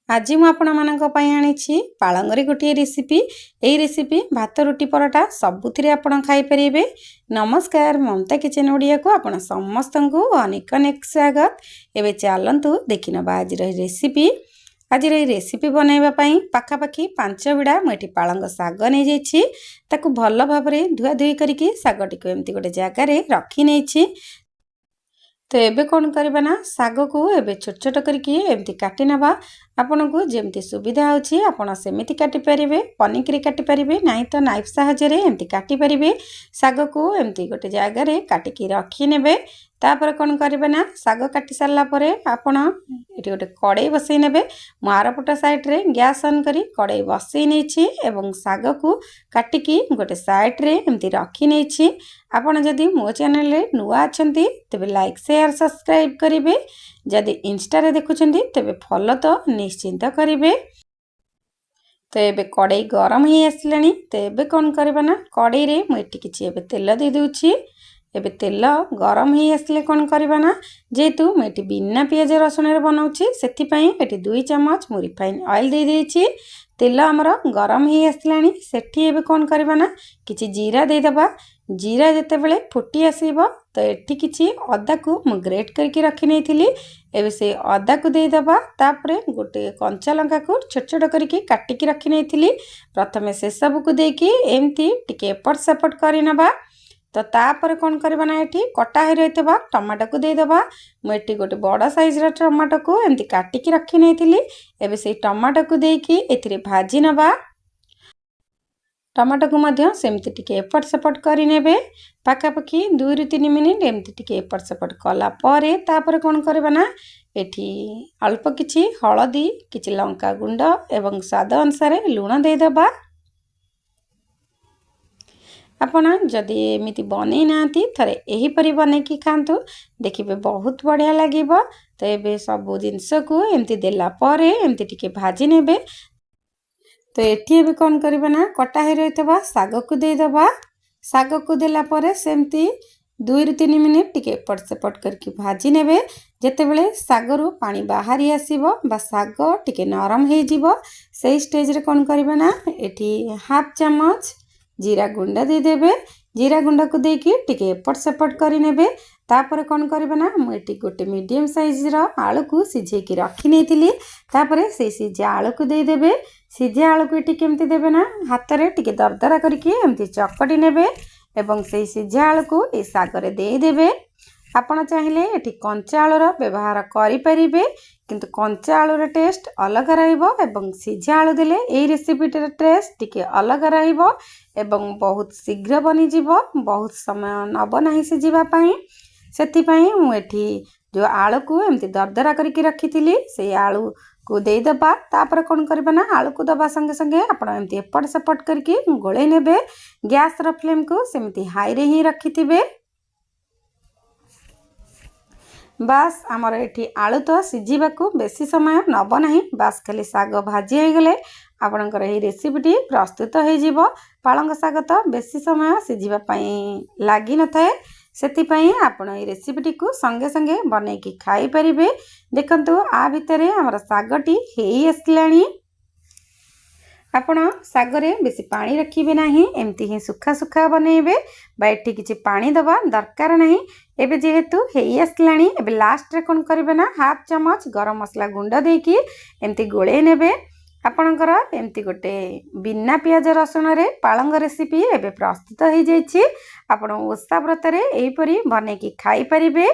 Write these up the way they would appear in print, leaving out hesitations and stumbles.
आज मु आपणମାନଙ୍କ ପାଇଁ ଆଣିଛି ପାଳଙ୍ଗରେ ଗୋଟିଏ ରେସିପି। ଏହି ରେସିପି ଭାତ ରୁଟି ପରଟା ସବୁଥିରେ ଆପଣ ଖାଇପାରିବେ। ନମସ୍କାର, ମମତା କିଚେନ ଓଡ଼ିଆକୁ ଆପଣ ସମସ୍ତଙ୍କୁ ଅନେକ ଅନେକ ସ୍ୱାଗତ। ଏବେ ଚାଲନ୍ତୁ ଦେଖିନେବା ଆଜିର ଏହି ରେସିପି। ଆଜିର ଏହି ରେସିପି ବନାଇବା ପାଇଁ ପାଖାପାଖି 5 ବିଡ଼ା ମୁଁ ଏଠି ପାଳଙ୍ଗ ଶାଗ ନେଇଯାଇଛି। ତାକୁ ଭଲ ଭାବରେ ଧୁଆ ଧୁଇ କରିକି ଶାଗଟିକୁ ଏମିତି ଗୋଟେ ଜାଗାରେ ରଖି ନେଇଛି। तो एबे कौन करबा ना साग को एबे छोट छोट करके एमती काटी नबा। आपनको जेमती सुविधा होची आपण सेमिति काटी परिबे, पनिकरी काटी परिबे, नाही तो नाइफ सहायरे एमती काटी परिबे। साग को एमती गोटे जगह रे काटिकी रखी नेबे। तापर कौन करबे ना साग काटी सारला परे आपण एटी गोटे कड़ाई बसई नेबे। मु आरपट साइड रे गैस ऑन करी कड़ाई बसई नेछि एवं साग को काटिकी गोटे साइड रे एमती रखी नेछि। आपण जदि मो चैनल रे नुआ अछंती तबे लाइक शेयर सब्सक्राइब करिवे। जदि इंस्टा रे देखुछंती तबे फॉलो तो निश्चिंत करिवे। तो एबे कड़ाई गरम ही आसलानी। तो एबे कौन करबा ना कड़ाई रे मु एटी किछि एबे तेल दे देउछि। एबे तेल गरम ही आसले कौन करबा ना जेतु मु एटी बिना पियाज रसुन रे बनाउछि सेति पई एटी 2 चम्मच मु रिफाइन ऑयल दे देछि। तेल हमर गरम ही आसलानी। सेठी एबे कौन करबा ना किछि जीरा दे दबा। जीरा जते बेले फुटी आसीबो तो एठी किछि अदा को मु ग्रेट करके रखि नेथिली। एबे से अदा को दे दबा। तापरे गोटे कंचा लंका को छोट छोट करके काटी के रखि नेथिली। प्रथमे से सब को देकी एमती टिके एपट सेपट करि नबा। तो तापर कौन करबा ना एठी कटा हे रहतबा टमाटो को दे दबा। मु एठी गोटे बड़ा साइज रा टमाटो को एमती काटी के रखि नेथिली। एबे से टमाटो को देकी एथिरे भाजी नबा। टमाटो को मध्य सेमती टिके एपट सेपट करि नेबे। पाखापाखि 2 ରୁ 3 मिनिट एमती टिके एपट सेपट कला परे तापर कौन करबा ना एठी अल्प किछि हळदी, किछि लंका गुंड एवं स्वाद अनुसार लूण दे दबा। आपण जदि एमिति बनै नांती थरे एही परि बनै की खांतु, देखिबे बहुत बढ़िया लागिबो। तो एबे सब जिंस को एमती देला परे एमती टिके भाजी नेबे। तो एठी एबे कौन करबा ना कटा हे रहतबा साग को दे दबा। साग को देला परे सेमती 2 ରୁ 3 मिनिट टिके एपट सेपट करके भाजी नेबे। जेते बेले साग रु पानी बाहरी आसीबो बा साग टिके नरम हे जिवो सेही स्टेज रे कौन करबा ना एठी हाफ चम्मच जीरा गुंड दे देबे। जीरा गुंड को देकी टिके एपट सेपट करि नेबे। तापर कौन करबा ना मु एठी गोटे मीडियम साइज रो आलू को सिझे की रखि नेथिली। तापर से सिझा आलू को दे देबे। सिझा आलू को एठी केमती देबे ना हाथ रे टिके दरदरा करके एमती चकटी नेबे एवं से सिझा आलू को ए सागरे दे देबे। आपण चाहिले एठी कंचा आलूर व्यवहार करि परिबे, किंतु कंचा आलूर टेस्ट अलग रहइबो एवं सिझा आलू देले एई रेसिपीटर टेस्ट टिके अलग रहइबो एवं बहुत शीघ्र बनि जिवो, बहुत समय नब नाही सिझिबा पई। सेति पई मु एठी जो आलू को एमती दरदरा करके रखिथिली से आलू को दे दबा। तापर कौन करबा ना आलू को दबा संगे संगे आपण एमती एपट सेपट करके गोळे नेबे। गैस र फ्लेम को सेमती हाई रे ही रखिथिबे। बास आमर एठी आलू तो सिझिबा को बेसी समय नब नाही। बास खाली साग भाजी हो गले आपणकर एही रेसिपीटी प्रस्तुत हो जिवो। पालंग साग तो बेसी समय सिझिबा पई लागि न थाए, सेति पई आपण एही रेसिपीटी को संगे संगे बनै की खाई परिबे। देखंतु आ भितरे हमर सागटी हेई आसलानी। आपण सागरे बेसी पानी रखिबे नाही, एमती ही सुखा सुखा बनेबे बा एठी किछि पानी दबा दरकार नाही। एबे जेहेतु हेई आसलानी एबे लास्ट रे कोन करबे ना हाफ चम्मच गरम मसला गुंड देकी एमती गोळे नेबे। आपणकर एमती गोटे बिना पियाज रसुन रे पालंग रेसिपी एबे प्रस्तुत हो जाइछि। आपण ओषा व्रत रे एही परि बनै की खाई परिबे।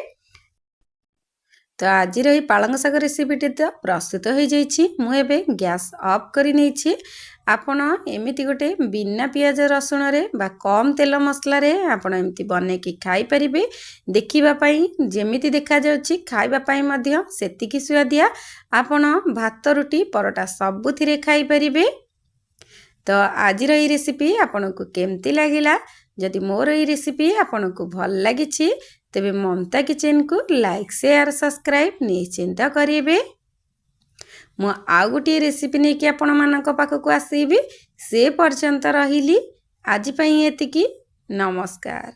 तो आज रही पालंग साग रेसिपीटी तो प्रस्तुत हो जाइछि। मु एबे गैस ऑफ करि नेछि। आपण एमिति गोटे बिना पियाज रसुन रे बा कम तेल मसला रे आपण एमिति बनै की खाई परिबे। देखिबा पई जेमिति देखा जाउछि खाइबा पई मध्य सेतिकी सुआदिया। आपण भात रुटी परोटा सबुथिरे खाई परिबे। तो आज रही रेसिपी आपनको केमती लागिला? जदि मोर ई रेसिपी आपनको भल लागिछि तेबे ममता किचेन को लाइक शेयर सब्सक्राइब निश्चिंत करिवे। मु आउ गोटे रेसिपी नहीं कि आपण मानक पाखक आसीबी। से पर्यंत रहिली आज पई एतिकी। नमस्कार।